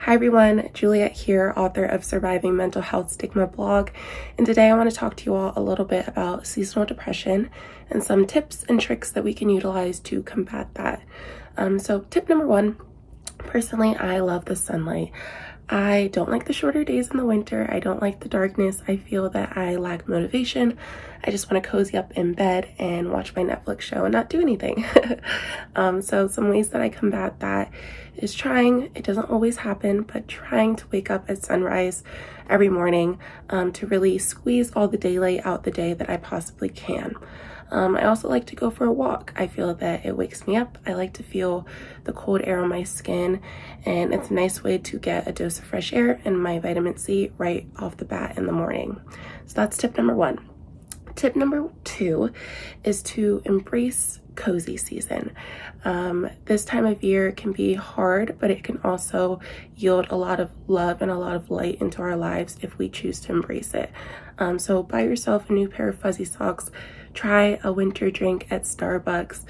Hi everyone, Juliet here, author of Surviving Mental Health Stigma blog, and today I want to talk to you all a little bit about seasonal depression and some tips and tricks that we can utilize to combat that. So tip number one, personally, I love the sunlight. I don't like the shorter days in the winter. I don't like the darkness. I feel that I lack motivation. I just want to cozy up in bed and watch my Netflix show and not do anything. So some ways that I combat that is trying, it doesn't always happen, but trying to wake up at sunrise every morning to really squeeze all the daylight out the day that I possibly can. I also like to go for a walk. I feel that it wakes me up. I like to feel the cold air on my skin, and it's a nice way to get a dose of fresh air and my vitamin C right off the bat in the morning. So that's tip number one. Tip number two is to embrace cozy season. This time of year can be hard, but it can also yield a lot of love and a lot of light into our lives if we choose to embrace it. So buy yourself a new pair of fuzzy socks, try a winter drink at Starbucks,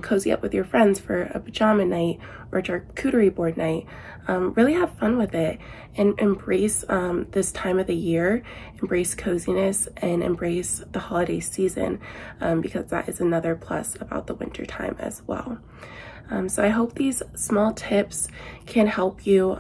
cozy up with your friends for a pajama night or charcuterie board night. Really have fun with it and embrace this time of the year, embrace coziness and embrace the holiday season because that is another plus about the winter time as well. So I hope these small tips can help you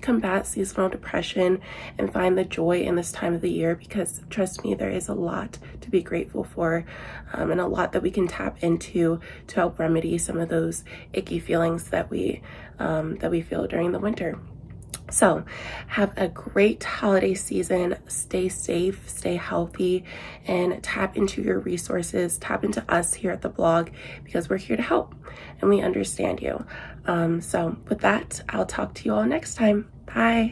combat seasonal depression and find the joy in this time of the year, because trust me, there is a lot to be grateful for and a lot that we can tap into to help remedy some of those icky feelings that we feel during the winter. So have a great holiday season, stay safe, stay healthy, and tap into your resources, tap into us here at the blog, because we're here to help and we understand you. So with that, I'll talk to you all next time. Bye.